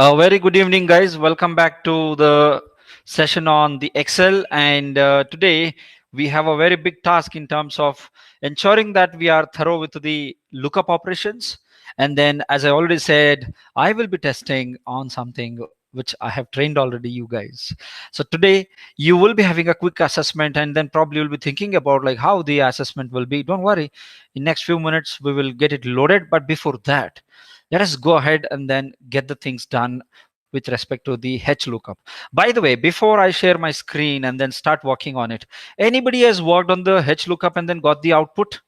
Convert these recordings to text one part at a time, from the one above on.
Very good evening, guys. Welcome back to the session on the Excel. And today we have a very big task in terms of ensuring that we are thorough with the lookup operations. And then, as I already said, I will be testing on something which I have trained already, you guys. So today you will be having a quick assessment, and then probably you'll be thinking about like how the assessment will be. Don't worry, in next few minutes we will get it loaded. But before that, let us go ahead and then get the things done with respect to the H lookup. By the way, before I share my screen and then start working on it, anybody has worked on the H lookup and then got the output?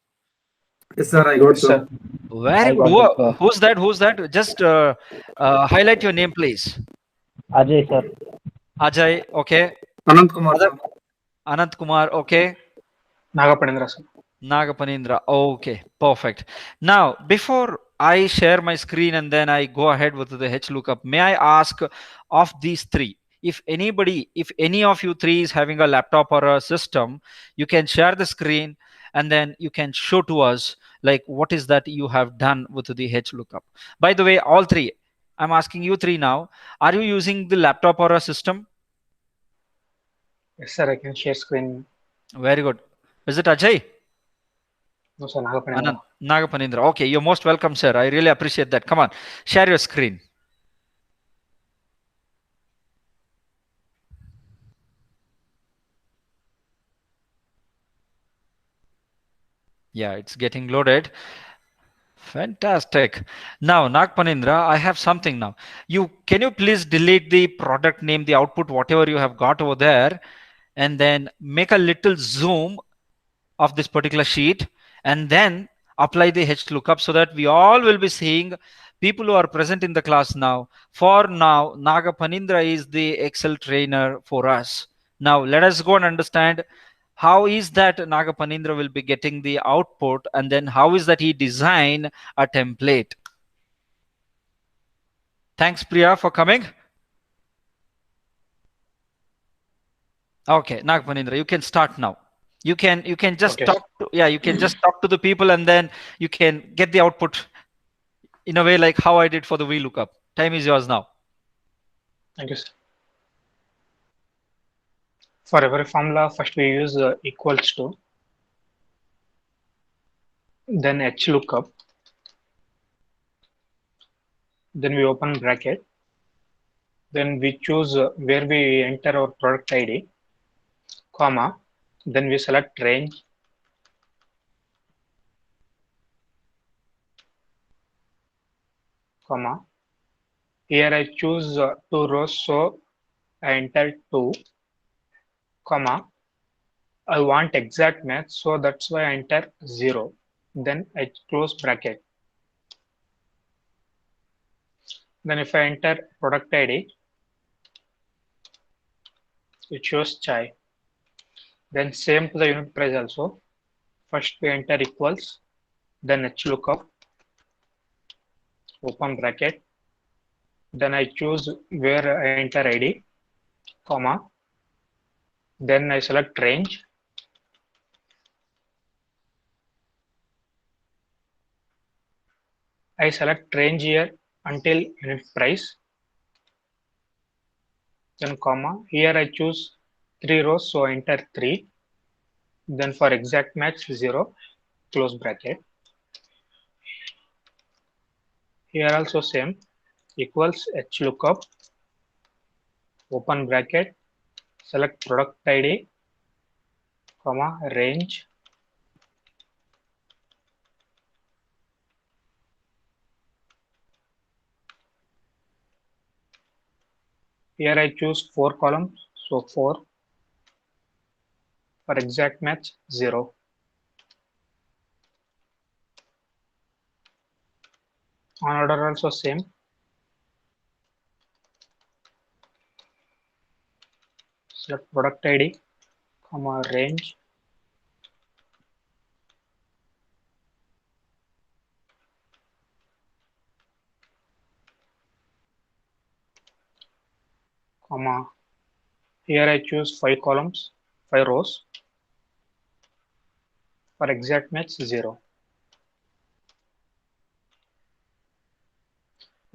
Yes, sir, I got Yes, so. sir. Very I good. got it, sir. Who's that? Who's that? Just highlight your name, please. Ajay, sir. Ajay. Okay. Anand Kumar, Other sir. Anant Kumar. Okay. Nagapanendra, sir. Nagapanindra. Okay, perfect. Now, before I share my screen and then I go ahead with the H lookup, may I ask of these three, if any of you three is having a laptop or a system, you can share the screen and then you can show to us like what is that you have done with the H lookup. By the way, all three, I'm asking you three now, are you using the laptop or a system? Yes, sir. I can share screen. Very good. Is it Ajay? No, sir. Nagapanendra. Anand, Nagapanindra. Okay, you're most welcome, sir. I really appreciate that. Come on, share your screen. Yeah, it's getting loaded. Fantastic. Now, Nagpanindra, I have something now. Can you please delete the product name, the output, whatever you have got over there, and then make a little zoom of this particular sheet and then apply the H lookup so that we all will be seeing people who are present in the class now. For now, Naga Panindra is the Excel trainer for us. Now let us go and understand how is that Naga Panindra will be getting the output and then how is that he design a template. Thanks Priya for coming. Okay, Naga Panindra, you can start now. You can just Okay, sir. talk to, yeah, you can just talk to the people and then you can get the output in a way like how I did for the VLOOKUP. Time is yours now. Thank you, sir. For every formula, first we use equals to, then H lookup, then we open bracket, then we choose where we enter our product ID, comma, then we select range, comma. Here I choose two rows, so I enter two, comma. I want exact match, so that's why I enter 0. Then I close bracket. Then if I enter product ID, it shows chai. Then same to the unit price also. First we enter equals, then H lookup, open bracket. Then I choose where I enter ID, comma. Then I select range. I select range here until unit price. Then comma. Here I choose three rows, so I enter 3. Then for exact match 0, close bracket. Here also same, equals H lookup, open bracket, select product ID, comma, range. Here I choose 4 columns, so 4. For exact match 0. On order also same. Select product ID, comma, range. Comma. Here I choose 5 columns, 5 rows. For exact match 0.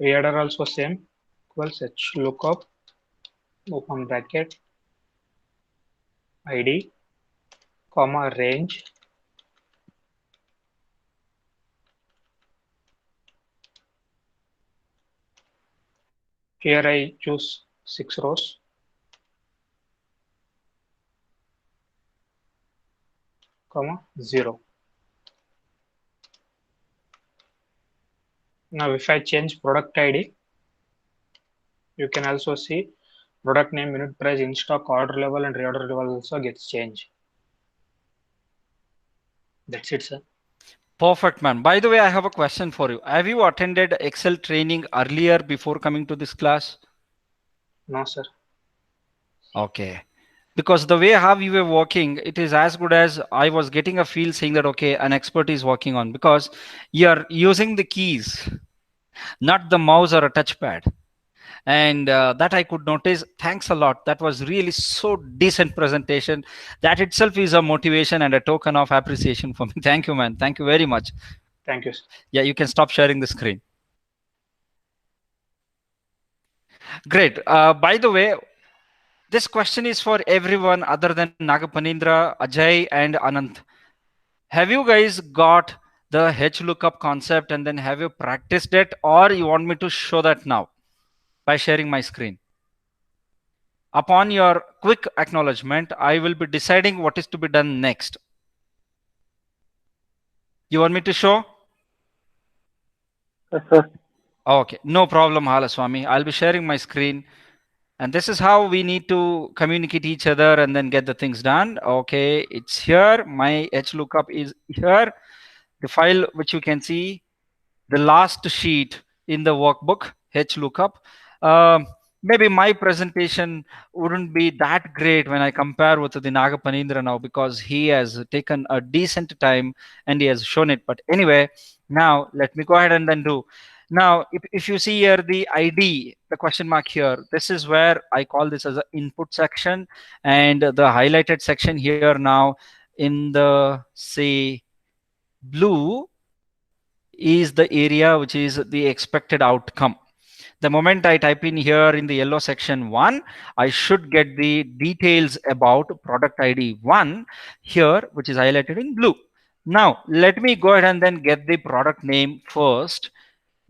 Reorder also same. equals h lookup, open bracket, id, comma range. Here I choose 6 rows, comma 0. Now if I change product ID, you can also see product name, unit price, in stock, order level, and reorder level also gets changed. That's it, sir. Perfect, man. By the way, I have a question for you. Have you attended Excel training earlier before coming to this class? No, sir. Okay. Because the way how you were working, it is as good as I was getting a feel saying that, okay, an expert is working on, because you're using the keys, not the mouse or a touchpad. And that I could notice. Thanks a lot. That was really so decent presentation. That itself is a motivation and a token of appreciation for me. Thank you, man. Thank you very much. Thank you, sir. Yeah, you can stop sharing the screen. Great. By the way, this question is for everyone other than Nagapanindra, Ajay, and Anant. Have you guys got the H lookup concept, and then have you practiced it, or you want me to show that now by sharing my screen? Upon your quick acknowledgement, I will be deciding what is to be done next. You want me to show? Yes, sir. Okay, no problem, Halaswami. I'll be sharing my screen. And this is how we need to communicate each other and then get the things done. Okay, it's here. My H lookup is here. The file which you can see, the last sheet in the workbook, H lookup. Um, Maybe my presentation wouldn't be that great when I compare with the Nagapanindra now, because he has taken a decent time and he has shown it. But anyway, now let me go ahead and then do. Now, if you see here the ID, the question mark here, this is where I call this as an input section, and the highlighted section here now in the, say, blue is the area which is the expected outcome. The moment I type in here in the yellow section 1, I should get the details about product ID 1 here, which is highlighted in blue. Now, let me go ahead and then get the product name first.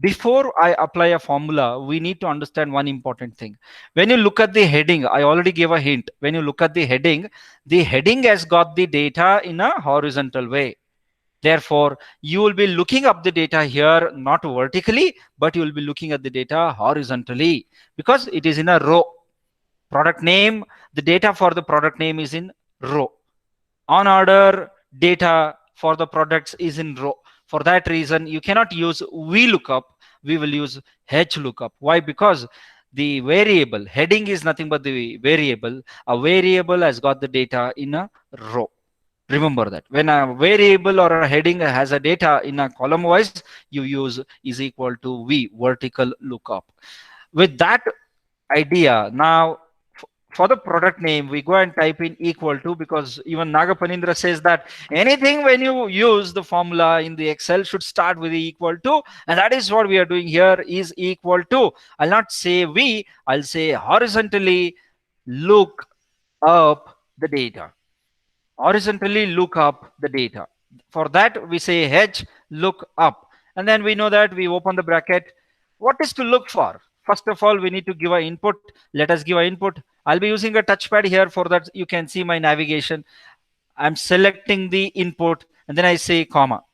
Before I apply a formula, we need to understand one important thing. When you look at the heading, I already gave a hint. When you look at the heading has got the data in a horizontal way. Therefore, you will be looking up the data here, not vertically, but you will be looking at the data horizontally, because it is in a row. Product name, the data for the product name is in row. On order data for the products is in row. For that reason, you cannot use VLOOKUP. We will use HLOOKUP. Why? Because the variable heading is nothing but the variable. A variable has got the data in a row. Remember that when a variable or a heading has a data in a column wise, you use is equal to V, vertical lookup. With that idea, now for the product name, we go and type in equal to, because even Nagapanindra says that anything when you use the formula in the Excel should start with the equal to, and that is what we are doing here, is equal to. I'll not say V, I'll say horizontally look up the data. Horizontally look up the data. For that, we say H look up. And then we know that we open the bracket. What is to look for? First of all, we need to give an input. Let us give an input. I'll be using a touchpad here. For that, you can see my navigation. I'm selecting the input and then I say comma.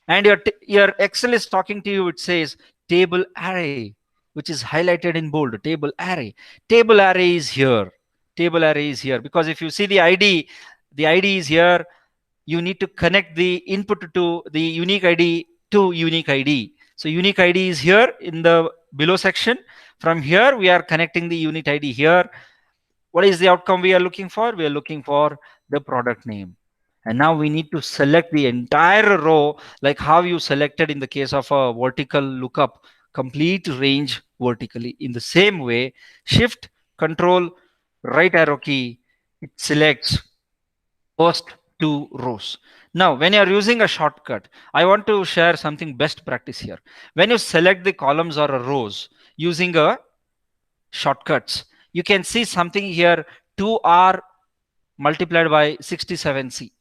And your Excel is talking to you. It says table array, which is highlighted in bold. Table array. Table array is here. Table array is here, because if you see the ID is here. You need to connect the input to the unique ID to unique ID. So unique ID is here in the below section. From here, we are connecting the unit ID here. What is the outcome we are looking for? We are looking for the product name. And now we need to select the entire row, like how you selected in the case of a vertical lookup, complete range vertically. In the same way, shift, control, right arrow key, it selects first two rows. Now, when you're using a shortcut, I want to share something best practice here. When you select the columns or rows using a shortcuts, you can see something here, 2r multiplied by 67c.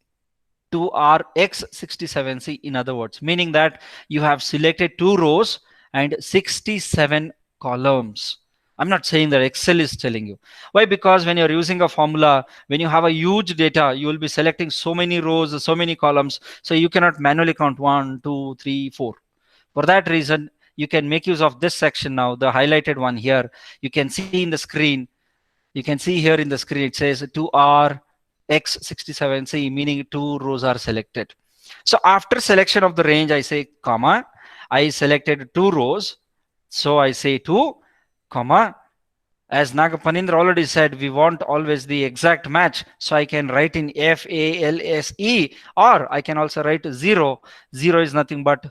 2rx67c, in other words, meaning that you have selected 2 rows and 67 columns. I'm not saying that Excel is telling you. Why? Because when you're using a formula, when you have a huge data, you will be selecting so many rows, so many columns, so you cannot manually count 1, 2, 3, 4. For that reason, you can make use of this section now, the highlighted one here. You can see in the screen, you can see here in the screen, it says 2r x67c, meaning 2 rows are selected. So after selection of the range, I say comma, I selected 2 rows, so I say 2 comma. As Nagapanindra already said, we want always the exact match, so I can write in FALSE, or I can also write 0. 0 is nothing but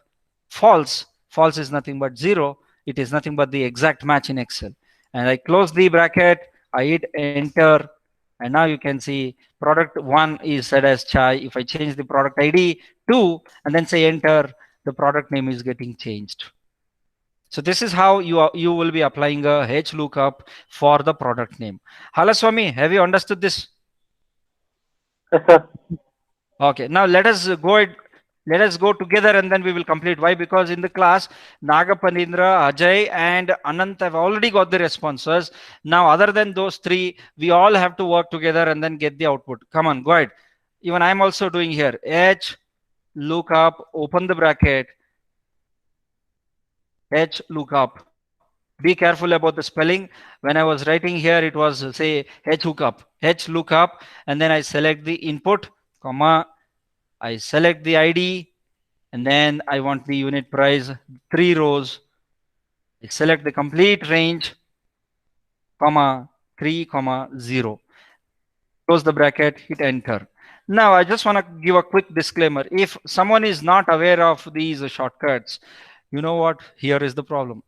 false. False is nothing but 0. It is nothing but the exact match in Excel. And I close the bracket, I hit enter, and now you can see product 1 is set as chai. If I change the product ID 2 and then say enter, the product name is getting changed. So this is how you will be applying a H lookup for the product name. Halaswamy, have you understood this? Yes, sir. Okay, now let us go together and then we will complete. Why? Because in the class, Nagapanindra, Ajay, and Anant have already got the responses. Now, other than those three, we all have to work together and then get the output. Come on, go ahead. Even I'm also doing here. H lookup, open the bracket, H lookup. Be careful about the spelling. When I was writing here, it was say H lookup, and then I select the input, comma, I select the ID, and then I want the unit price, 3 rows. I select the complete range, comma, 3, comma, 0. Close the bracket, hit enter. Now, I just want to give a quick disclaimer. If someone is not aware of these shortcuts, you know what? Here is the problem.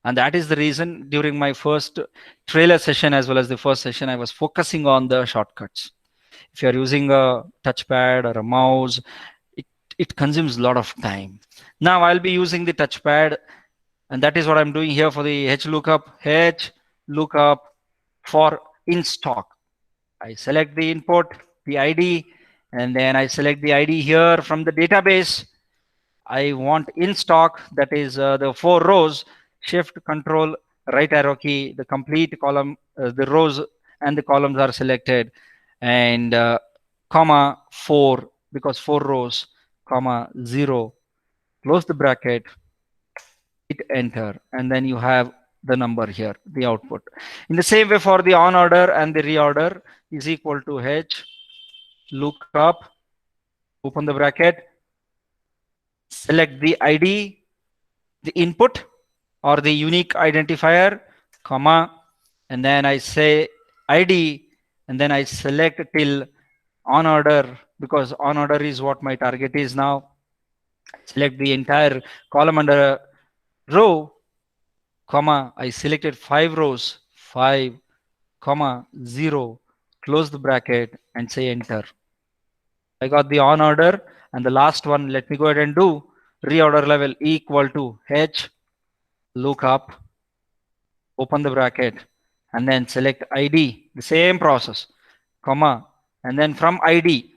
And that is the reason during my first trailer session as well as the first session, I was focusing on the shortcuts. If you're using a touchpad or a mouse, it, it consumes a lot of time. Now I'll be using the touchpad, and that is what I'm doing here for the H lookup for in stock. I select the input, the ID, and then I select the ID here from the database. I want in stock, that is the 4 rows, shift control right arrow key, the complete column, the rows and the columns are selected, and comma 4, because 4 rows, comma 0, close the bracket, hit enter, and then you have the number here, the output. In the same way for the on order and the reorder is equal to H lookup, open the bracket, select the ID, the input or the unique identifier, comma, and then I say ID, and then I select till on order, because on order is what my target is now. Select the entire column under row, comma, I selected 5 rows, 5, comma, 0, close the bracket and say enter. I got the on order, and the last one, let me go ahead and do reorder level equal to H lookup, open the bracket, and then select ID, the same process, comma, and then from ID,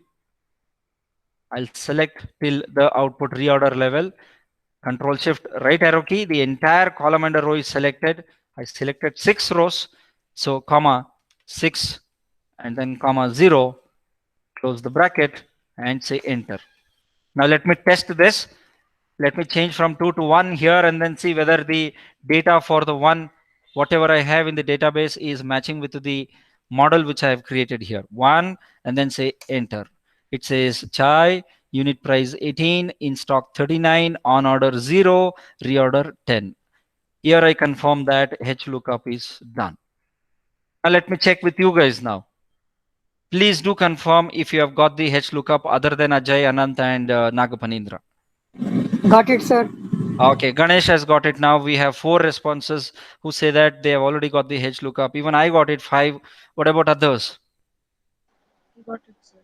I'll select till the output reorder level, control shift right arrow key, the entire column under row is selected. I selected 6 rows, so comma 6 and then comma 0, close the bracket and say enter. Now let me test this. Let me change from 2 to 1 here and then see whether the data for the 1, whatever I have in the database, is matching with the model which I have created here. 1 and then say enter. It says chai, unit price 18, in stock 39, on order 0, reorder 10. Here I confirm that H lookup is done. Now let me check with you guys now. Please do confirm if you have got the H lookup other than Ajay, Anant, and Nagapanindra. Got it, sir. Okay, Ganesh has got it now. We have 4 responses who say that they have already got the H lookup. Even I got it, 5. What about others? Got it, sir.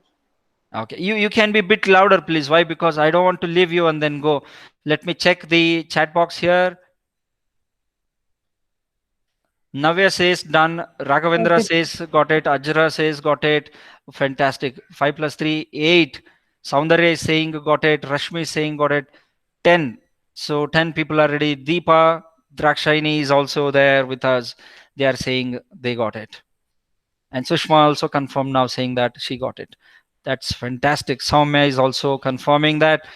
Okay, you can be a bit louder, please. Why? Because I don't want to leave you and then go. Let me check the chat box here. Navya says done. Raghavendra Okay. says got it. Ajra says got it. Fantastic. 5 plus 3, 8. Soundarya is saying got it. Rashmi is saying got it. 10. So 10 people are ready. Deepa Drakshini is also there with us. They are saying they got it. And Sushma also confirmed now saying that she got it. That's fantastic. Soumya is also confirming that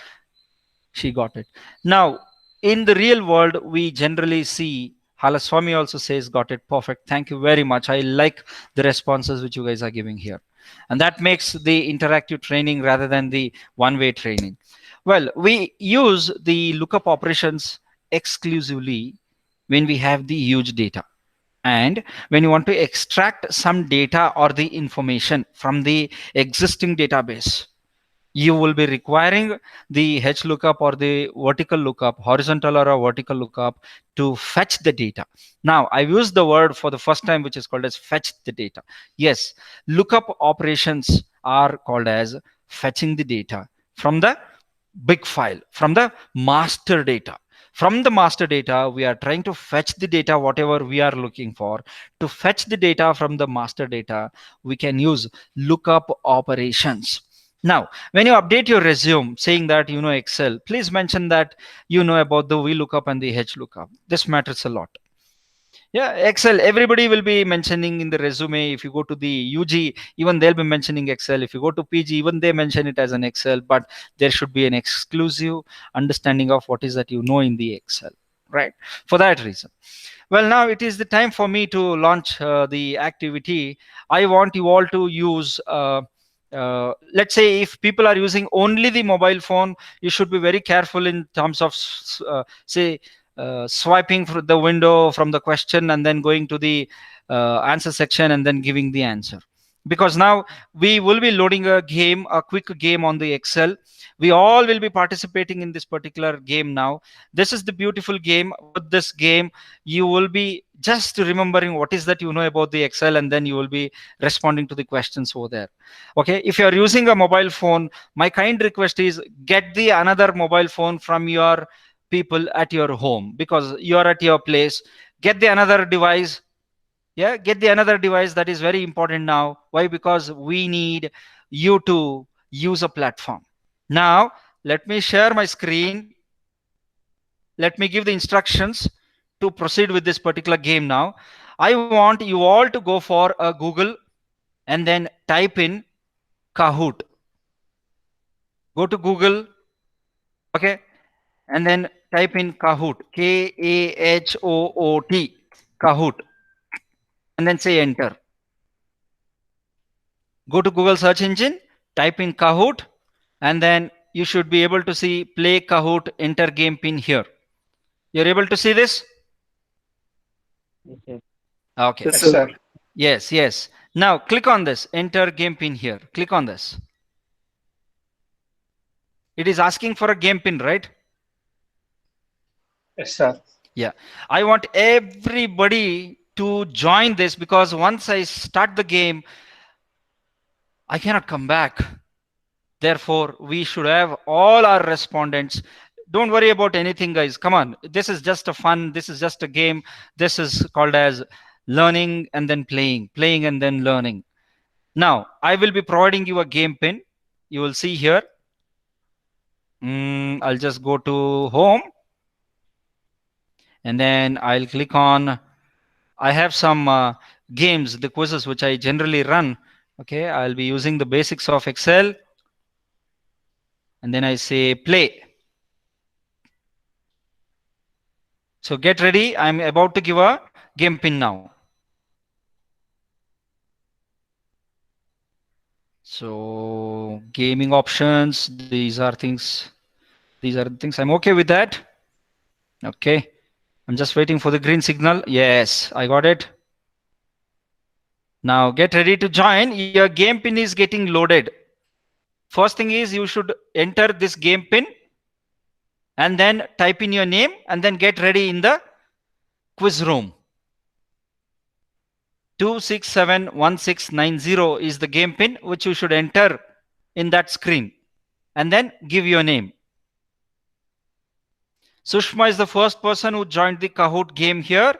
she got it. Now, in the real world, we generally see Halaswami also says got it. Perfect. Thank you very much. I like the responses which you guys are giving here. And that makes the interactive training rather than the one-way training. Well, we use the lookup operations exclusively when we have the huge data. And when you want to extract some data or the information from the existing database, you will be requiring the H lookup or the vertical lookup, horizontal or a vertical lookup to fetch the data. Now, I've used the word for the first time, which is called as fetch the data. Yes, lookup operations are called as fetching the data from the big file, from the master data. From the master data, we are trying to fetch the data, whatever we are looking for. To fetch the data from the master data, we can use lookup operations. Now, when you update your resume saying that you know Excel, please mention that you know about the VLOOKUP and the HLOOKUP. This matters a lot. Yeah, Excel, everybody will be mentioning in the resume. If you go to the UG, even they'll be mentioning Excel. If you go to PG, even they mention it as an Excel, but there should be an exclusive understanding of what is that you know in the Excel, right? For that reason. Well, now it is the time for me to launch the activity. I want you all to use, let's say if people are using only the mobile phone, you should be very careful in terms of, say, swiping through the window from the question and then going to the answer section and then giving the answer. Because now we will be loading a game, a quick game on the Excel. We all will be participating in this particular game now. This is the beautiful game. With this game, you will be just remembering what is that you know about the Excel, and then you will be responding to the questions over there. Okay, if you are using a mobile phone, my kind request is get the another mobile phone from your people at your home, because you are at your place. Get the another device. Yeah, get the another device. That is very important now. Why? Because we need you to use a platform. Now let me share my screen. Let me give the instructions to proceed with this particular game. Now I want you all to go for a Google and then type in Kahoot. Go to Google, okay, and then type in Kahoot, K-A-H-O-O-T, Kahoot, and then say enter. Go to Google search engine, type in Kahoot, and then you should be able to see play Kahoot, enter game pin here. You're able to see this? Okay. Yes, Yes, sir. sir. Yes, yes. Now click on this, enter game pin here. Click on this. It is asking for a game pin, right? Yes, sir. Yeah. I want everybody to join this, because once I start the game, I cannot come back. Therefore, we should have all our respondents. Don't worry about anything, guys. Come on. This is just a fun. This is just a game. This is called as learning and then playing, playing and then learning. Now, I will be providing you a game pin. You will see here. I'll just go to home. And then I'll click on, I have some games, the quizzes which I generally run. Okay, I'll be using the basics of Excel. And then I say play. So get ready. I'm about to give a game pin now. So gaming options, these are the things I'm okay with that. Okay. I'm just waiting for the green signal. Yes, I got it. Now get ready to join. Your game pin is getting loaded. First thing is you should enter this game pin and then type in your name and then get ready in the quiz room. 2671690 is the game pin which you should enter in that screen and then give your name. Sushma is the first person who joined the Kahoot game here.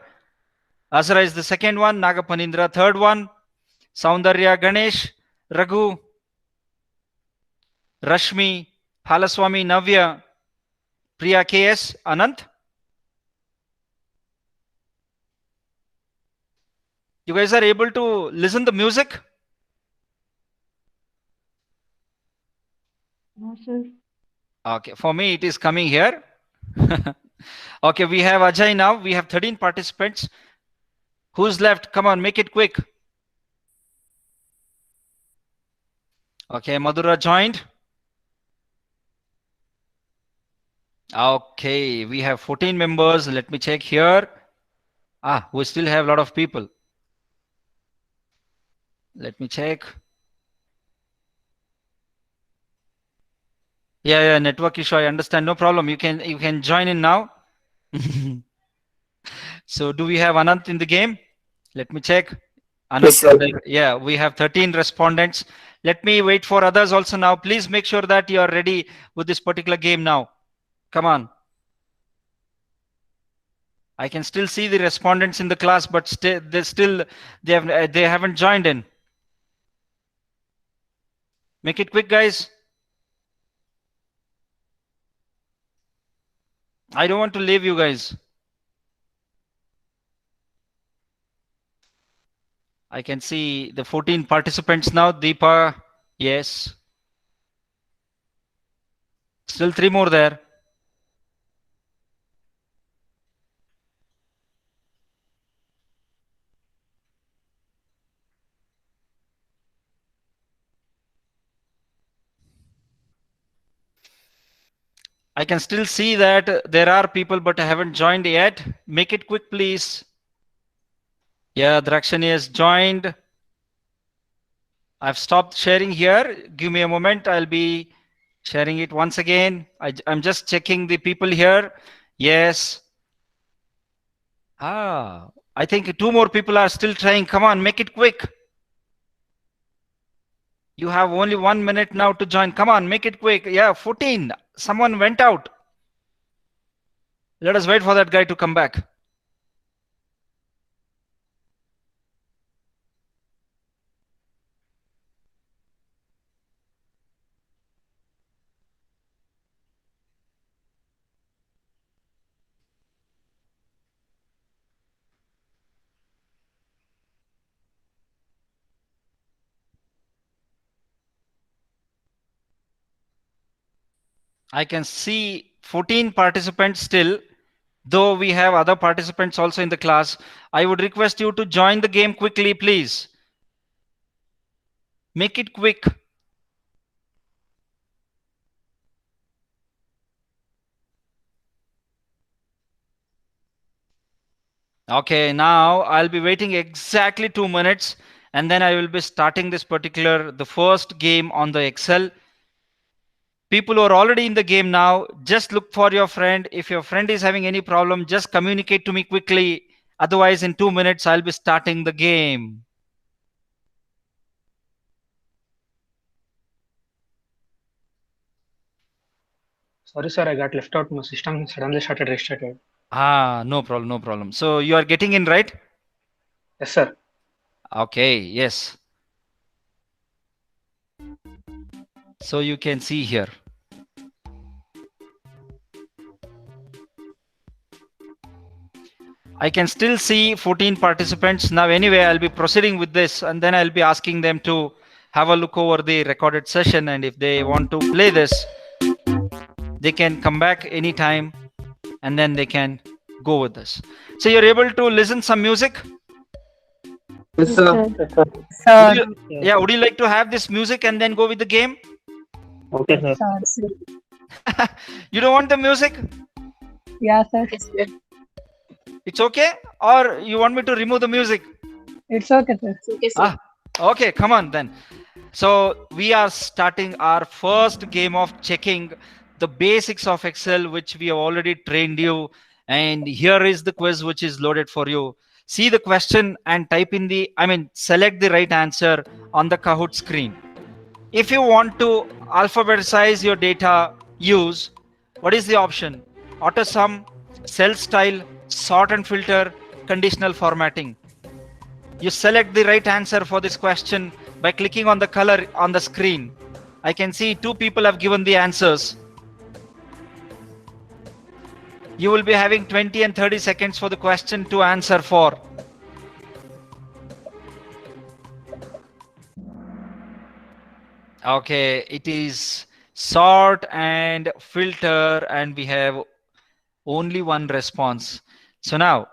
Azra is the second one. Nagapanindra, third one. Soundarya, Ganesh, Raghu, Rashmi, Halaswami, Navya, Priya KS, Anant. You guys are able to listen the music? No, sir. Okay, for me it is coming here. Okay, we have Ajay now. We have 13 participants. Who's left? Come on, make it quick. Okay, Madhura joined. Okay, we have 14 members. Let me check here. We still have a lot of people. Let me check. Yeah, network issue. I understand. No problem. You can join in now. So do we have Anant in the game? Let me check. Anant, Yes, sir. yeah, we have 13 respondents. Let me wait for others also now. Please make sure that you are ready with this particular game now. Come on. I can still see the respondents in the class, but they haven't joined in. Make it quick, guys. I don't want to leave you guys. I can see the 14 participants now. Deepa, yes. Still 3 more there. I can still see that there are people, but I haven't joined yet. Make it quick, please. Yeah, Drakshani has joined. I've stopped sharing here. Give me a moment. I'll be sharing it once again. I'm just checking the people here. Yes. I think 2 more people are still trying. Come on, make it quick. You have only 1 minute now to join. Come on, make it quick. Yeah, 14. Someone went out. Let us wait for that guy to come back. I can see 14 participants still, though we have other participants also in the class. I would request you to join the game quickly, please. Make it quick. Okay, now I'll be waiting exactly 2 minutes, and then I will be starting the first game on the Excel. People who are already in the game now, just look for your friend. If your friend is having any problem, just communicate to me quickly. Otherwise, in 2 minutes, I'll be starting the game. Sorry, sir, I got left out. My system suddenly started restarted. No problem, no problem. So you are getting in, right? Yes, sir. Okay, yes. So you can see here. I can still see 14 participants. Now anyway, I'll be proceeding with this, and then I'll be asking them to have a look over the recorded session, and if they want to play this, they can come back anytime, and then they can go with this. So you're able to listen some music? Yes, sir. Yes, sir. Would Sir. you, would you like to have this music and then go with the game? Okay, sir. Sir. You don't want the music? Yeah, sir. It's okay? Or you want me to remove the music? It's okay, sir. Okay, sir. Okay, come on then. So we are starting our first game of checking the basics of Excel, which we have already trained you. And here is the quiz which is loaded for you. See the question and select the right answer on the Kahoot screen. If you want to alphabetize your data, what is the option? Auto sum, cell style, sort and filter, conditional formatting. You select the right answer for this question by clicking on the color on the screen. I can see 2 people have given the answers. You will be having 20 and 30 seconds for the question to answer for. Okay, it is sort and filter, and we have only one response. So now,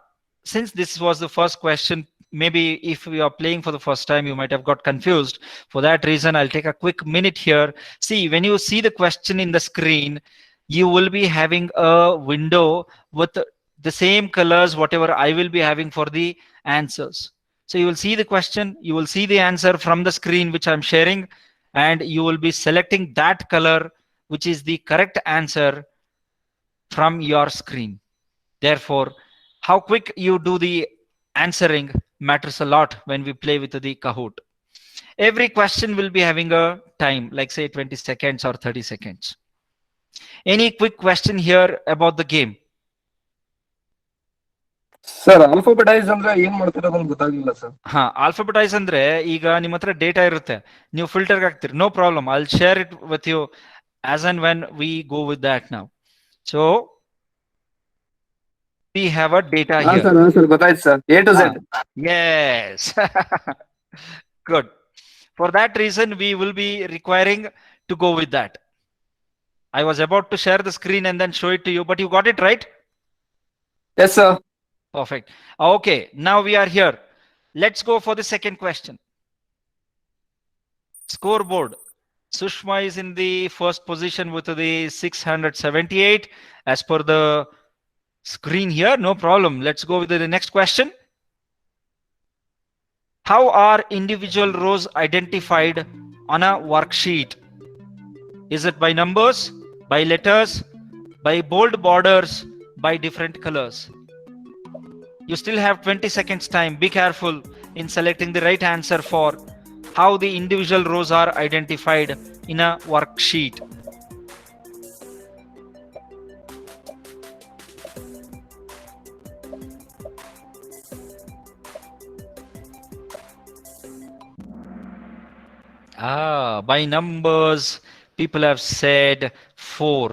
since this was the first question, maybe if you are playing for the first time, you might have got confused. For that reason, I'll take a quick minute here. See, when you see the question in the screen, you will be having a window with the same colors, whatever I will be having for the answers. So you will see the question, you will see the answer from the screen, which I'm sharing, and you will be selecting that color, which is the correct answer from your screen. Therefore, how quick you do the answering matters a lot when we play with the Kahoot. Every question will be having a time, like say 20 seconds or 30 seconds. Any quick question here about the game? Sir alphabetize ಅಂದ್ರೆ ಏನ್ ಮಾಡ್ತಿರೋದು ಗೊತ್ತಾಗಿಲ್ಲ sir. ಹಾ, ಆಲ್ಫಾಬೆಟೈಸ್ ಅಂದ್ರೆ ಈಗ ನಿಮ್ಮ ಹತ್ರ data ಇರುತ್ತೆ, ನೀವು ಫಿಲ್ಟರ್ಗೆ ಹಾಕ್ತೀರಿ. No problem, I will share it with you as and when we go with that now. So we have a data here. Sir ಗೊತ್ತಾಯ್ತು sir, A to Z. Yes. Good. For that reason, we will be requiring to go with that. I was about to share the screen and then show it to you, but you got it right? Yes sir. Perfect. Okay, now we are here. Let's go for the second question. Scoreboard. Sushma is in the first position with the 678 as per the screen here. No problem. Let's go with the next question. How are individual rows identified on a worksheet? Is it by numbers, by letters, by bold borders, by different colors? You still have 20 seconds time. Be careful in selecting the right answer for how the individual rows are identified in a worksheet. By numbers, people have said 4.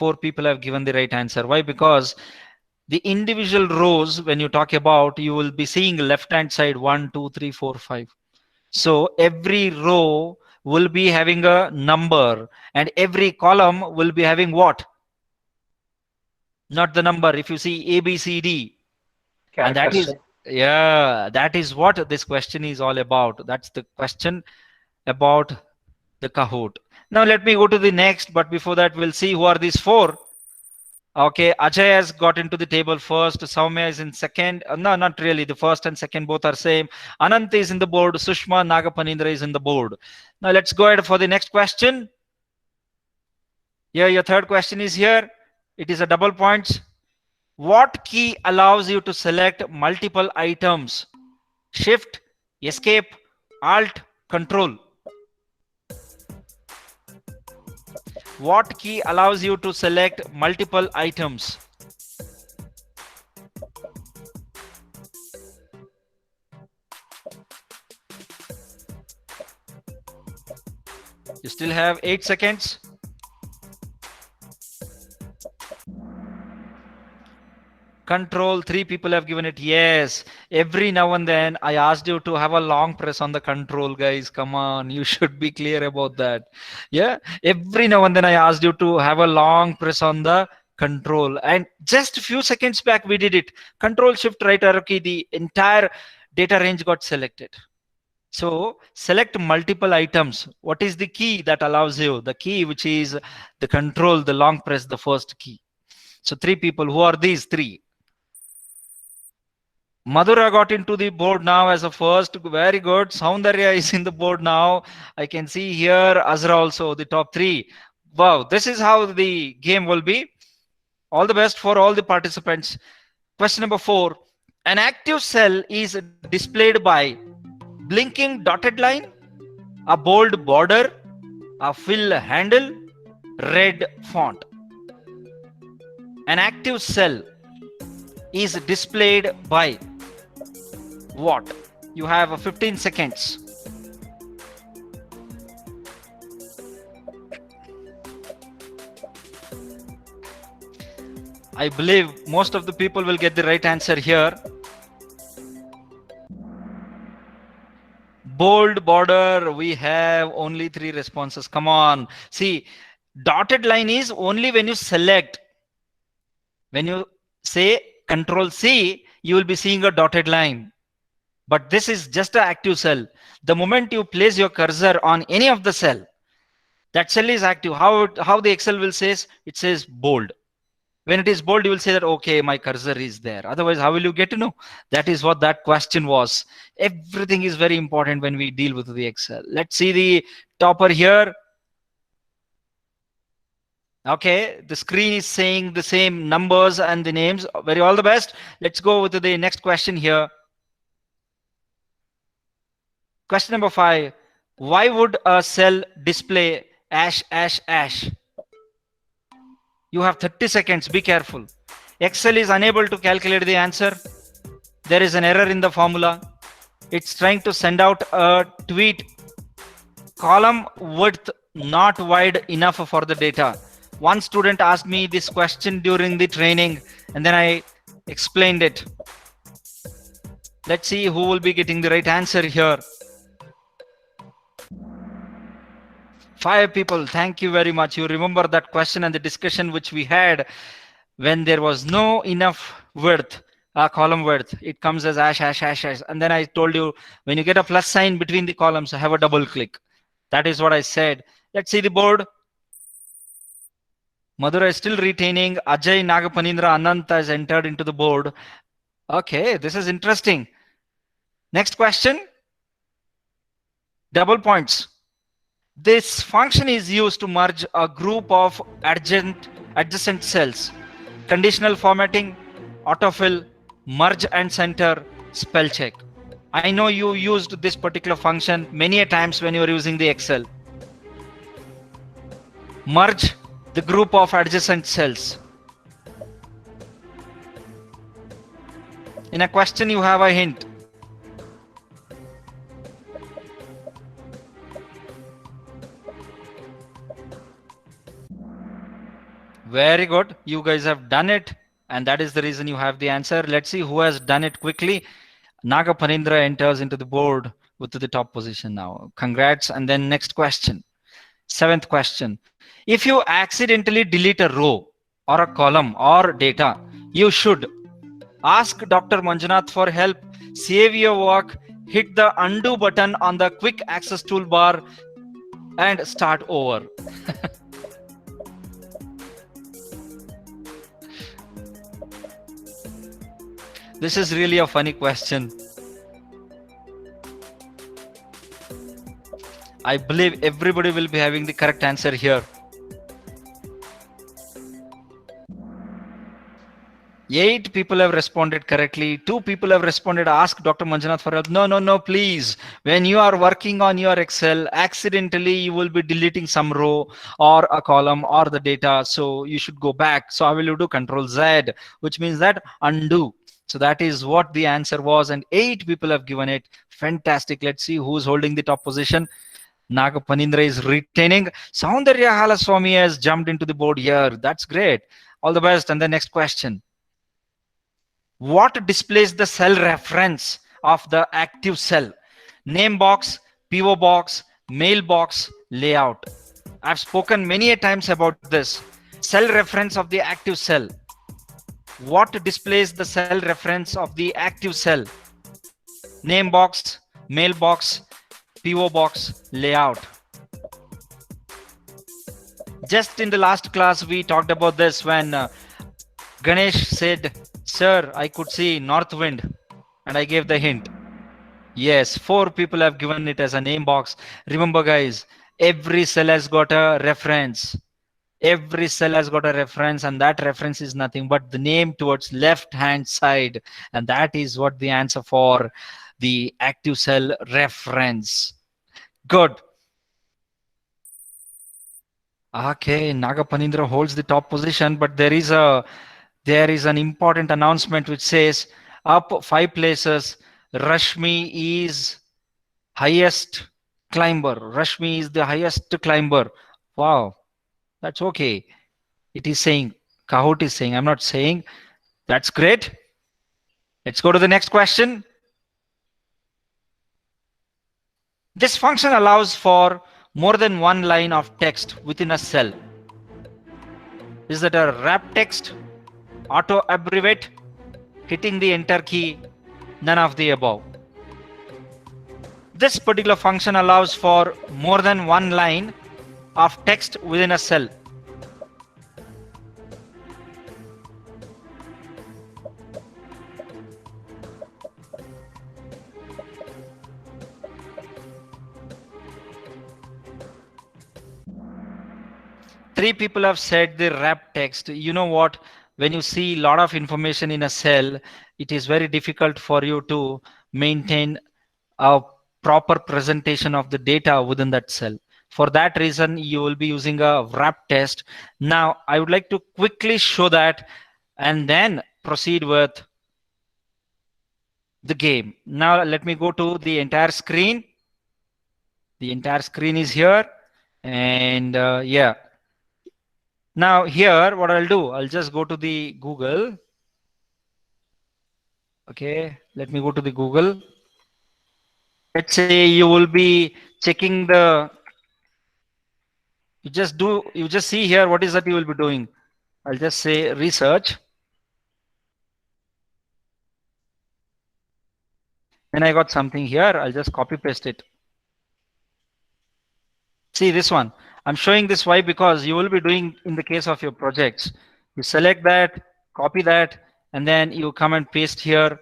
4 people have given the right answer. Why? Because the individual rows, when you talk about, you will be seeing left hand side 1, 2, 3, 4, 5. So every row will be having a number, and every column will be having what? Not the number. If you see A, B, C, D, and that is, yeah, that is what this question is all about. That's the question about the Kahoot. Now let me go to the next, but before that, we'll see who are these 4. Okay, Ajay has got into the table first. Soumya is in second. No, not really. The first and second both are same. Anant is in the board. Sushma Nagapanindra is in the board. Now let's go ahead for the next question. Yeah, your third question is here. It is a double points. What key allows you to select multiple items? Shift, Escape, Alt, Control. What key allows you to select multiple items? You still have 8 seconds. Control, 3 people have given it. Yes, every now and then I asked you to have a long press on the control, guys. Come on, you should be clear about that. Yeah, every now and then I asked you to have a long press on the control, and just a few seconds back we did it. Control Shift right arrow key, the entire data range got selected. So select multiple items. What is the key that allows you? The key which is the control, the long press, the first key. So 3 people. Who are these 3? Madhura got into the board now as a first. Very good. Soundarya is in the board now. I can see here Azra also, the top 3. Wow, this is how the game will be. All the best for all the participants. Question number 4. An active cell is displayed by blinking dotted line, a bold border, a fill handle, red font. An active cell is displayed by What? You have 15 seconds. I believe most of the people will get the right answer here. Bold border, we have only 3 responses. Come on. See, dotted line is only when you select. When you say Control C, you will be seeing a dotted line. But this is just an active cell. The moment you place your cursor on any of the cell, that cell is active. How the Excel will says, it says bold. When it is bold, you will say that, okay, my cursor is there. Otherwise, how will you get to know? That is what that question was. Everything is very important when we deal with the Excel. Let's see the topper here. Okay, the screen is saying the same numbers and the names. Very all the best. Let's go with the next question here. Question number 5. Why would a cell display ash, ash, ash? You have 30 seconds. Be careful. Excel is unable to calculate the answer. There is an error in the formula. It's trying to send out a tweet. Column width not wide enough for the data. One student asked me this question during the training, and then I explained it. Let's see who will be getting the right answer here. 5 people. Thank you very much. You remember that question and the discussion which we had when there was no enough width, column width. It comes as ash, ash, ash, ash. And then I told you, when you get a plus sign between the columns, have a double click. That is what I said. Let's see the board. Madhura is still retaining. Ajay, Nagapanindra, Anant has entered into the board. Okay, this is interesting. Next question. Double points. This function is used to merge a group of adjacent cells. Conditional formatting, autofill, merge and center, spell check. I know you used this particular function many a times when you were using the Excel. Merge the group of adjacent cells. In a question, you have a hint. Very good. You guys have done it. And that is the reason you have the answer. Let's see who has done it quickly. Naga Panindra enters into the board with the top position now. Congrats. And then next question. 7th question. If you accidentally delete a row or a column or data, you should ask Dr. Manjunath for help, save your work, hit the undo button on the quick access toolbar and start over. This is really a funny question. I believe everybody will be having the correct answer here. 8 people have responded correctly. 2 people have responded, ask Dr. Manjunath for help. No, please. When you are working on your Excel, accidentally you will be deleting some row or a column or the data. So you should go back. So I will do Control Z, which means that undo. So that is what the answer was. And 8 people have given it. Fantastic. Let's see who's holding the top position. Naga Panindra is retaining. Soundarya Halaswamy has jumped into the board here. That's great. All the best. And the next question. What displays the cell reference of the active cell? Name box, PO box, mailbox, layout. I've spoken many a times about this. Cell reference of the active cell. What displays the cell reference of the active cell? Name box, mailbox, PO box, layout. Just in the last class, we talked about this when Ganesh said, "Sir, I could see north wind," and I gave the hint. Yes, 4 people have given it as a name box. Remember, guys, every cell has got a reference. Every cell has got a reference, and that reference is nothing but the name towards left hand side, and that is what the answer for the active cell reference. Good. Okay, Naga Panindra holds the top position, but there is an important announcement which says up 5 places. Rashmi is highest climber. Rashmi is the highest climber. Wow, that's okay. It is saying, Kahoot is saying, I'm not saying. That's great. Let's go to the next question. This function allows for more than one line of text within a cell. Is that a wrap text, auto abbreviate, hitting the enter key? None of the above. This particular function allows for more than one line of text within a cell. Three people have said the wrap text. You know what? When you see a lot of information in a cell, it is very difficult for you to maintain a proper presentation of the data within that cell. For that reason, you will be using a wrap test. Now, I would like to quickly show that and then proceed with the game. Now, let me go to the entire screen. The entire screen is here. And yeah. Now here, what I'll do, I'll just go to the Google. Okay, let me go to the Google. Let's say you will be checking the, you just see here, what is that you will be doing? I'll just say research. Then I got something here, I'll just copy paste it. See this one. I'm showing this why, because you will be doing in the case of your projects. You select that, copy that, and then you come and paste here.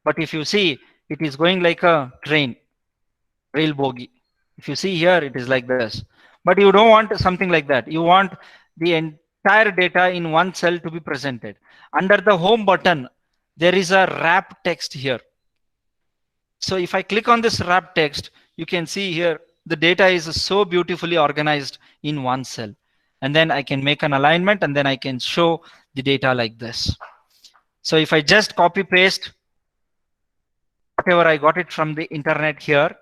But if you see, it is going like a train, rail bogie. If you see here, it is like this. But you don't want something like that. You want the entire data in one cell to be presented. Under the home button, there is a wrap text here. So if I click on this wrap text, you can see here the data is so beautifully organized in one cell. And then I can make an alignment and then I can show the data like this. So if I just copy paste whatever I got it from the internet here,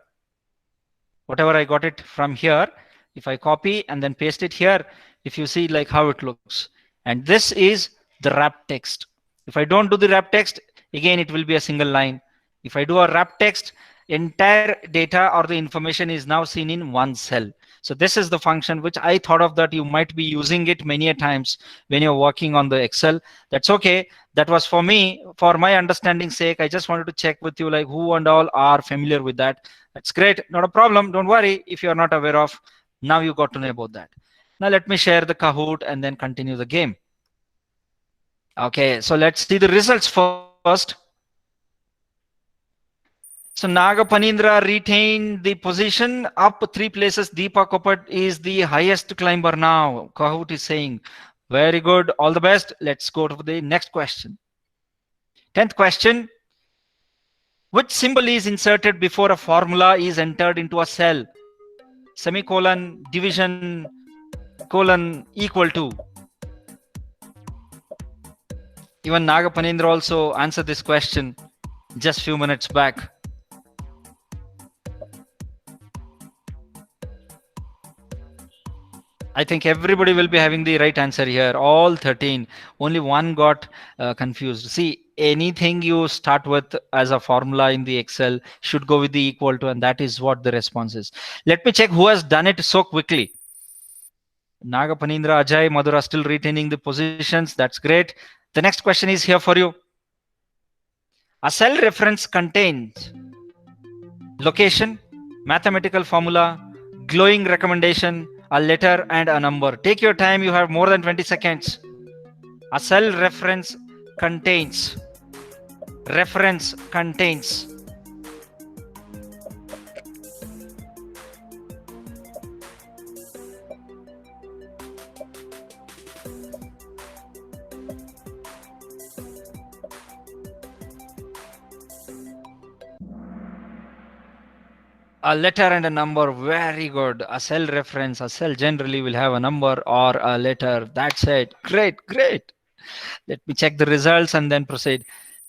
whatever I got it from here, if I copy and then paste it here, if you see like how it looks. And this is the wrap text. If I don't do the wrap text, again, it will be a single line. If I do a wrap text, entire data or the information is now seen in one cell. So this is the function which I thought of that you might be using it many a times when you're working on the Excel. That's okay. That was for me, for my understanding sake. I just wanted to check with you like who and all are familiar with that. That's great. Not a problem. Don't worry if you're not aware of. Now you got to know about that. Now let me share the Kahoot and then continue the game. Okay, so let's see the results first. So Naga Panindra retained the position up 3 places. Deepa Kopat is the highest climber now. Kahoot is saying, very good, all the best. Let's go to the next question. 10th question. Which symbol is inserted before a formula is entered into a cell? Semicolon, division, colon, equal to. Even Naga Panindra also answered this question just few minutes back. I think everybody will be having the right answer here. All 13. Only one got confused. See, anything you start with as a formula in the Excel should go with the equal to, and that is what the response is. Let me check who has done it so quickly. Naga Panindra, Ajay, Madhura still retaining the positions. That's great. The next question is here for you. A cell reference contains location, mathematical formula, glowing recommendation, a letter and a number. Take your time. You have more than 20 seconds. A cell reference contains. Reference contains. A letter and a number. Very good. A cell reference. A cell generally will have a number or a letter. That's it. Great, great. Let me check the results and then proceed.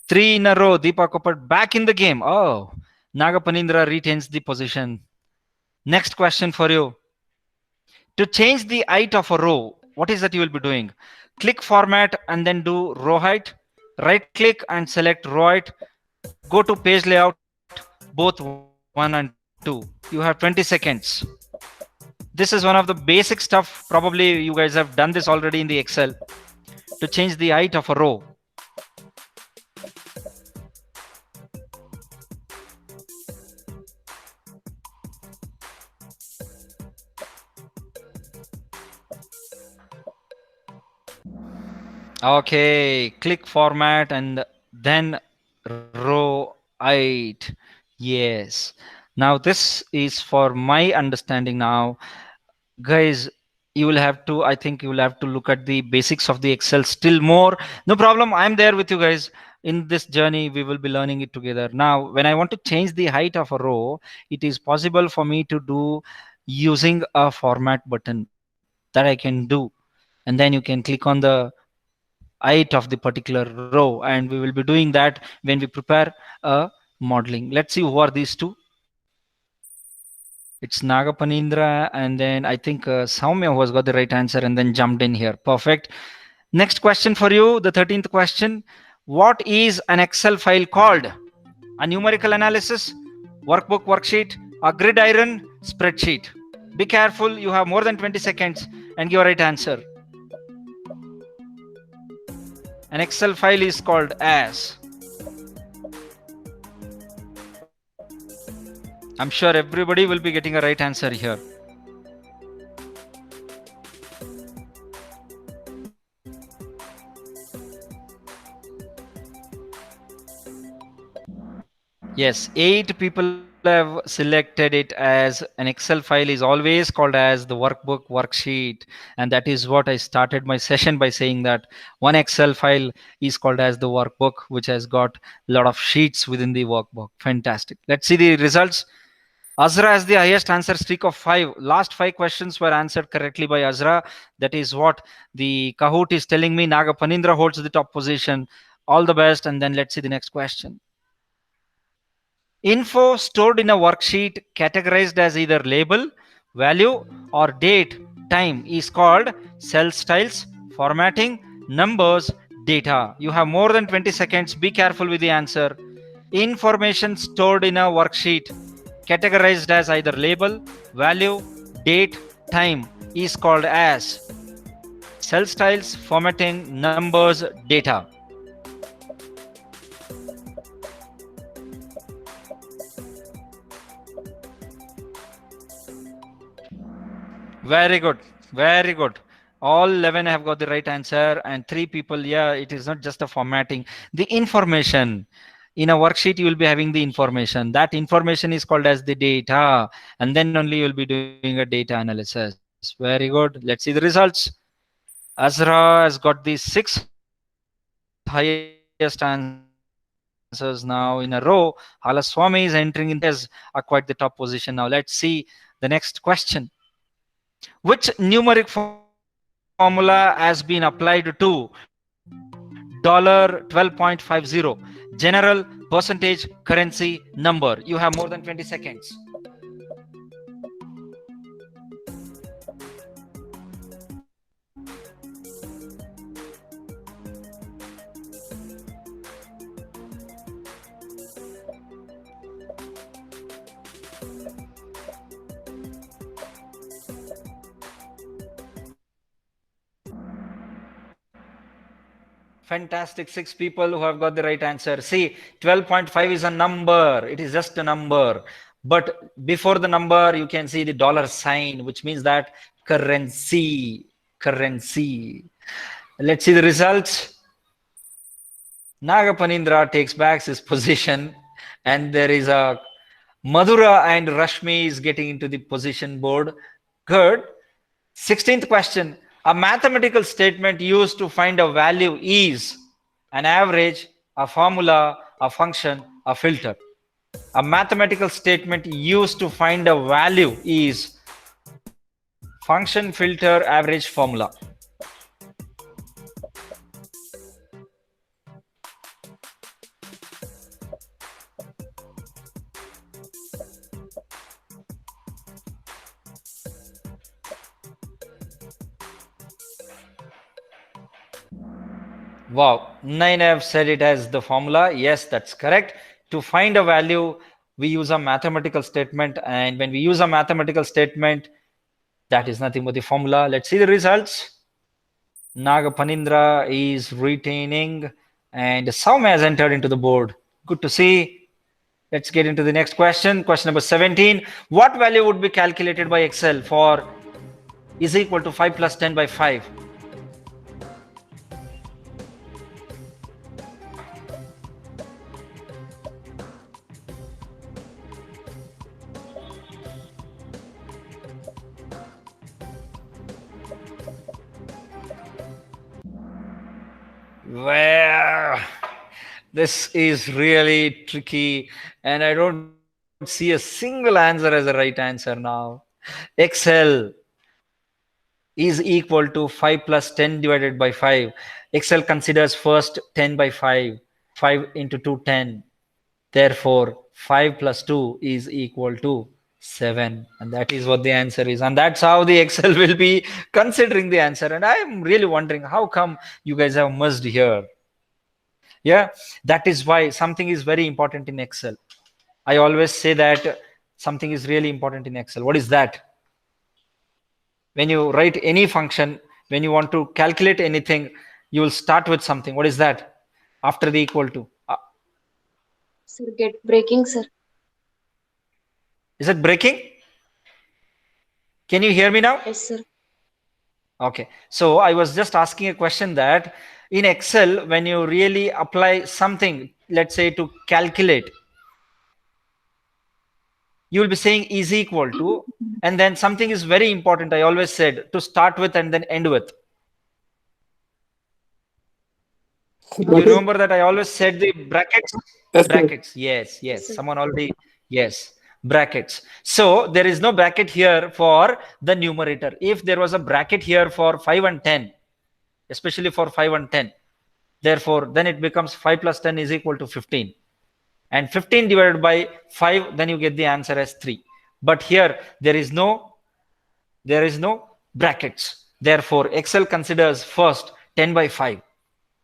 3 in a row. Deepa Kopat back in the game. Oh, Nagapanindra retains the position. Next question for you. To change the height of a row, what is that you will be doing? Click format and then do row height. Right click and select row height. Go to page layout, both 1 and 2. You have 20 seconds. This is one of the basic stuff. Probably you guys have done this already in the Excel to change the height of a row. Okay, click format and then row height. Yes. Now this is for my understanding now. Guys, you will have to, I think you will have to look at the basics of the Excel still more. No problem. I'm there with you guys. In this journey, we will be learning it together. Now, when I want to change the height of a row, it is possible for me to do using a format button that I can do. And then you can click on the height of the particular row, and we will be doing that when we prepare a modeling. Let's see who are these two. It's Nagapanindra, and then I think Soumya who has got the right answer and then jumped in here. Perfect. Next question for you, the 13th question. What is an Excel file called? A numerical analysis, workbook, worksheet, a gridiron, spreadsheet. Be careful, you have more than 20 seconds and give a right answer. An Excel file is called as. I'm sure everybody will be getting a right answer here. Yes, 8 people have selected it as an Excel file is always called as the workbook worksheet. And that is what I started my session by saying, that one Excel file is called as the workbook, which has got a lot of sheets within the workbook. Fantastic. Let's see the results. Azra has the highest answer streak of 5. Last 5 questions were answered correctly by Azra. That is what the Kahoot is telling me. Naga Panindra holds the top position. All the best. And then let's see the next question. Info stored in a worksheet categorized as either label, value, or date, time is called cell styles, formatting, numbers, data. You have more than 20 seconds. Be careful with the answer. Information stored in a worksheet categorized as either label, value, date, time is called as cell styles, formatting, numbers, data. Very good. Very good. All 11 have got the right answer, and 3 people, yeah, it is not just a formatting. The information in a worksheet, you will be having the information. That information is called as the data, and then only you will be doing a data analysis. Very good. Let's see the results. Azra has got the 6 highest answers now in a row. Halaswamy is entering in the top 10. He has acquired the top position. Now let's see the next question. Which numeric formula has been applied to $12.50? General, percentage, currency, number. You have more than 20 seconds. Fantastic. 6 people who have got the right answer. See, 12.5 is a number. It is just a number. But before the number, you can see the dollar sign, which means that currency. Currency. Let's see the results. Nagapanindra takes back his position, and there is a Madhura and Rashmi is getting into the position board. Good. 16th question. A mathematical statement used to find a value is an average, a formula, a function, a filter. A mathematical statement used to find a value is function, filter, average, formula. Wow, 9 have said it as the formula. Yes, that's correct. To find a value, we use a mathematical statement, and when we use a mathematical statement, that is nothing but the formula. Let's see the results. Nagapanindra is retaining, and Saumya has entered into the board. Good to see. Let's get into the next question. Question number 17. What value would be calculated by Excel for is equal to 5 plus 10 by 5? Well, this is really tricky, and I don't see a single answer as a right answer now. Excel is equal to 5 plus 10 divided by 5. Excel considers first 10 by 5. 5 into 2, 10. Therefore, 5 plus 2 is equal to 7. And that is what the answer is. And that's how the Excel will be considering the answer. And I'm really wondering how come you guys have merged here. Yeah, that is why something is very important in Excel. I always say that something is really important in Excel. What is that? When you write any function, when you want to calculate anything, you will start with something. What is that? After the equal to. Sir, get breaking, sir. Is it breaking? Can you hear me now? Yes, sir. Okay. So I was just asking a question that in Excel, when you really apply something, let's say to calculate, you will be saying is equal to, and then something is very important. I always said to start with and then end with. You remember that I always said the brackets? Yes, sir. Brackets. Yes, yes. Someone already, yes, brackets. So there is no bracket here for the numerator. If there was a bracket here for 5 and 10, especially for 5 and 10, therefore, then it becomes 5 plus 10 is equal to 15. And 15 divided by 5, then you get the answer as 3. But here, there is no brackets. Therefore, Excel considers first 10 by 5.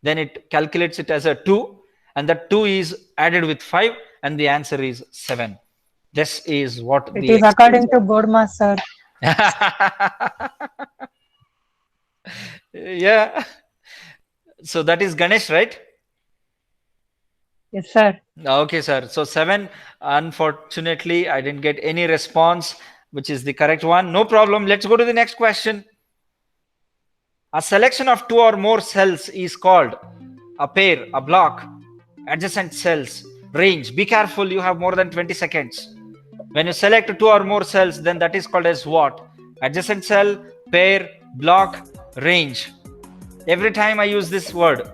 Then it calculates it as a 2, and that 2 is added with 5, and the answer is 7. This is what It the is according to board mass, sir. Yeah. So that is Ganesh, right? Yes, sir. Okay, sir. So 7, unfortunately, I didn't get any response, which is the correct one. No problem. Let's go to the next question. A selection of 2 or more cells is called a pair, a block, adjacent cells, range. Be careful, you have more than 20 seconds. When you select 2 or more cells, then that is called as what? Adjacent cell, pair, block, range. Every time I use this word.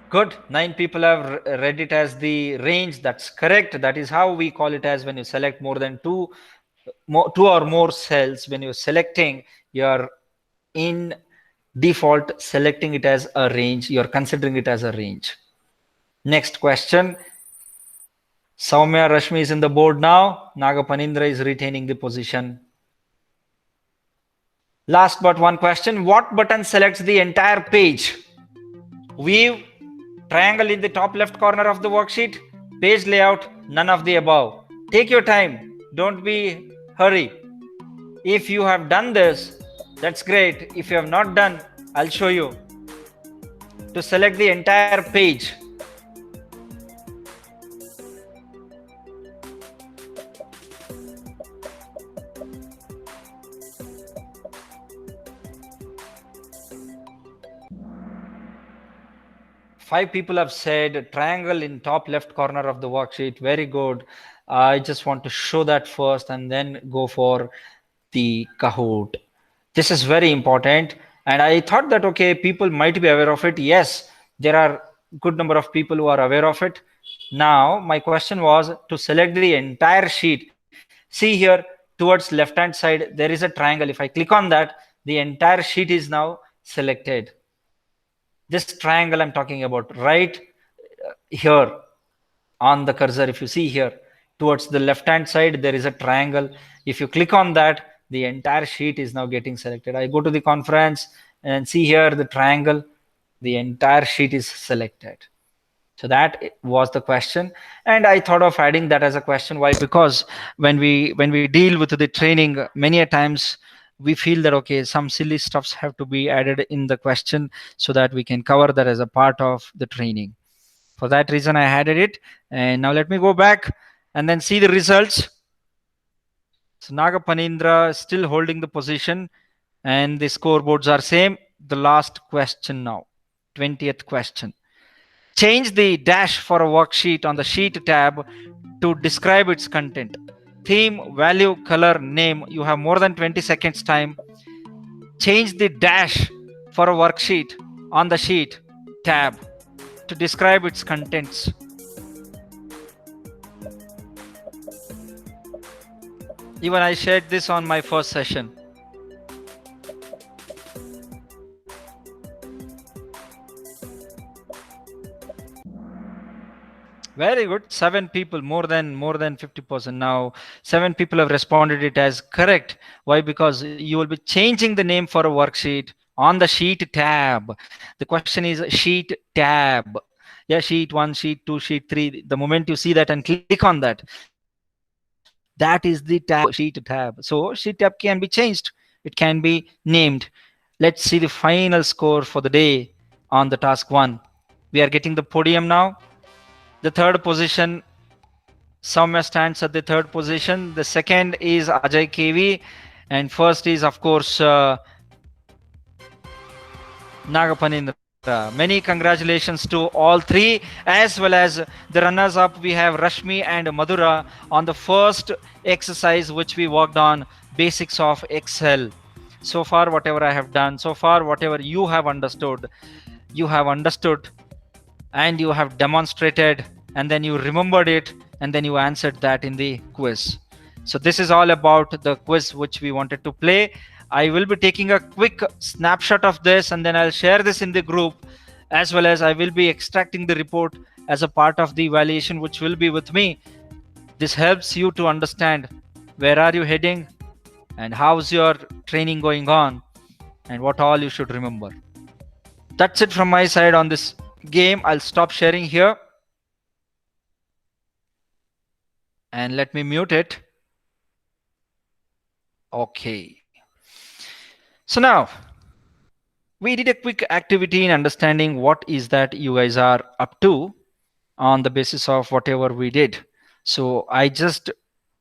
Good. 9 people have read it as the range. That's correct. That is how we call it as when you select more than two or more cells. When you're selecting, you're in default selecting it as a range. You're considering it as a range. Next question. Saumya Rashmi is in the board now. Nagapanindra is retaining the position. Last but one question. What button selects the entire page? View, triangle in the top left corner of the worksheet, page layout, none of the above. Take your time. Don't be hurry. If you have done this, that's great. If you have not done, I'll show you. To select the entire page, 5 people have said triangle in top left corner of the worksheet. Very good. I just want to show that first and then go for the Kahoot. This is very important. And I thought that, okay, people might be aware of it. Yes, there are good number of people who are aware of it. Now, my question was to select the entire sheet. See here, towards left-hand side, there is a triangle. If I click on that, the entire sheet is now selected. This triangle I'm talking about, right here on the cursor, if you see here towards the left hand side, there is a triangle. If you click on that, the entire sheet is now getting selected. I go to the conference and see here the triangle, the entire sheet is selected. So that was the question, and I thought of adding that as a question. Why? Because when we deal with the training, many a times we feel that okay, some silly stuffs have to be added in the question so that we can cover that as a part of the training. For that reason, I added it. And now let me go back and then see the results. So Naga Panindra is still holding the position, and the scoreboards are same. The last question now, 20th question. Change the dash for a worksheet on the sheet tab to describe its content. Theme, value, color, name. You have more than 20 seconds time. Change the dash for a worksheet on the sheet tab to describe its contents. Even I shared this on my first session. Very good. 7 people, more than 50%. Now 7 people have responded it as correct. Why? Because you will be changing the name for a worksheet on the sheet tab. The question is sheet tab. Yeah, sheet 1, sheet 2, sheet 3. The moment you see that and click on that, that is the tab, sheet tab. So sheet tab can be changed. It can be named. Let's see the final score for the day on the task 1. We are getting the podium now. The third position, Soumya stands at the third position. The second is Ajay KV, and first is of course Nagapanindra. Many congratulations to all three, as well as the runners up. We have Rashmi and Madhura on the first exercise which we worked on, basics of Excel. So far, whatever I have done, so far, whatever you have understood and you have demonstrated, and then you remembered it, and then you answered that in the quiz. So this is all about the quiz which we wanted to play. I will be taking a quick snapshot of this, and then I'll share this in the group, as well as I will be extracting the report as a part of the evaluation which will be with me. This helps you to understand where are you heading and how's your training going on and what all you should remember. That's it from my side on this game. I'll stop sharing here and let me mute it. Okay. So now we did a quick activity in understanding what is that you guys are up to on the basis of whatever we did. So I just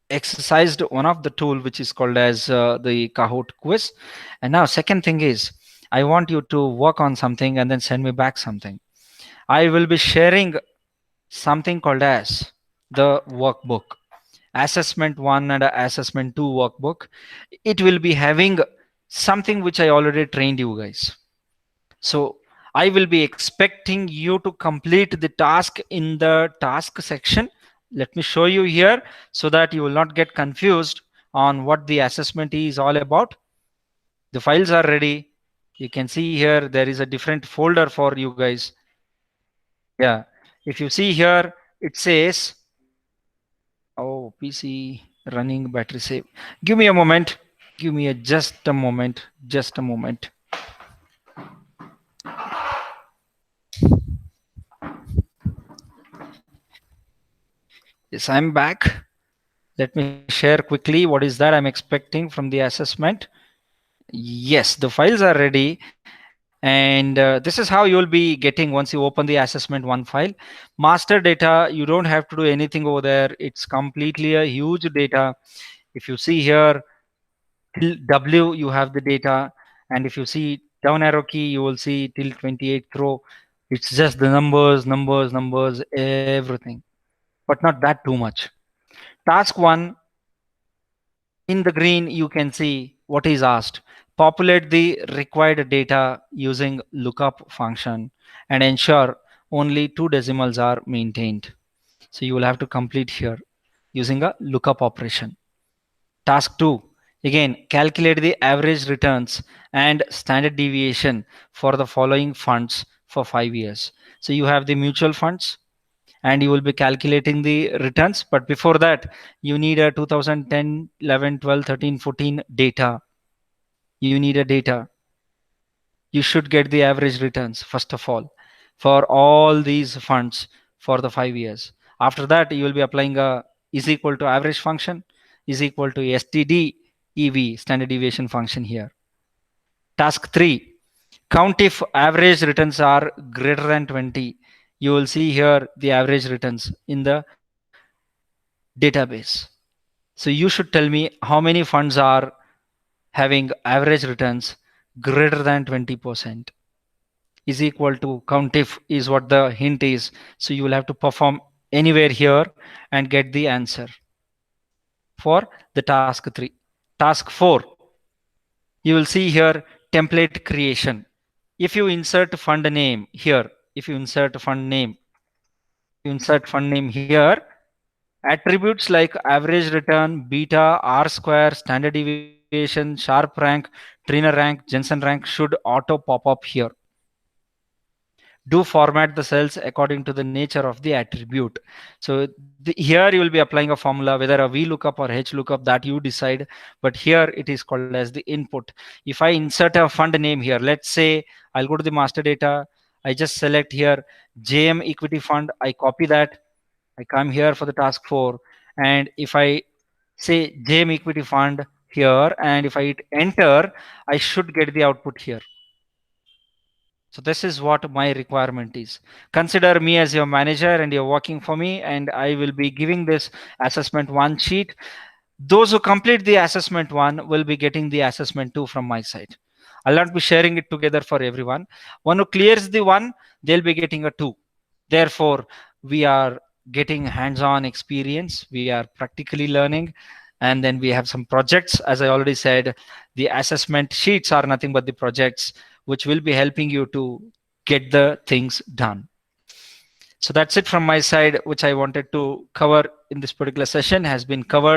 exercised one of the tool which is called as the Kahoot quiz. And now second thing is I want you to work on something and then send me back something. I will be sharing something called as the workbook, assessment 1 and assessment 2 workbook. It will be having something which I already trained you guys. So I will be expecting you to complete the task in the task section. Let me show you here so that you will not get confused on what the assessment is all about. The files are ready. You can see here there is a different folder for you guys. Yeah, if you see here, it says, oh, PC running battery save. Give me a moment. Give me just a moment. Just a moment. Yes, I'm back. Let me share quickly what is that I'm expecting from the assessment. Yes, the files are ready. And this is how you will be getting once you open the assessment 1 file. Master data, you don't have to do anything over there. It's completely a huge data. If you see here, till W, you have the data. And if you see down arrow key, you will see till 28th row. It's just the numbers, everything. But not that too much. Task 1, in the green, you can see what is asked. Populate the required data using lookup function and ensure only 2 decimals are maintained. So you will have to complete here using a lookup operation. Task 2, again, calculate the average returns and standard deviation for the following funds for 5 years. So you have the mutual funds and you will be calculating the returns. But before that, you need a 2010, 11, 12, 13, 14 data. You need a data. You should get the average returns first of all for all these funds for the 5 years. After that, you will be applying a is equal to average function is equal to STD EV standard deviation function here. Task 3, count if average returns are greater than 20. You will see here the average returns in the database. So you should tell me how many funds are having average returns greater than 20%. Is equal to count if is what the hint is. So you will have to perform anywhere here and get the answer for the task 3. Task 4, you will see here template creation. If you insert fund name here, if you insert fund name here, attributes like average return, beta, R square, standard deviation, sharp rank, trainer rank, Jensen rank should auto pop up here. Do format the cells according to the nature of the attribute. So here you will be applying a formula, whether a VLOOKUP or HLOOKUP, that you decide. But here it is called as the input. If I insert a fund name here, let's say I'll go to the master data. I just select here JM equity fund. I copy that. I come here for the task 4. And if I say JM equity fund here, and if I hit enter, I should get the output here. So this is what my requirement is. Consider me as your manager and you're working for me, and I will be giving this assessment 1 sheet. Those who complete the assessment 1 will be getting the assessment 2 from my side. I'll not be sharing it together for everyone. One who clears the 1, they'll be getting a 2. Therefore, we are getting hands-on experience. We are practically learning. And then we have some projects. As I already said, the assessment sheets are nothing but the projects which will be helping you to get the things done. So that's it from my side, which I wanted to cover in this particular session has been covered.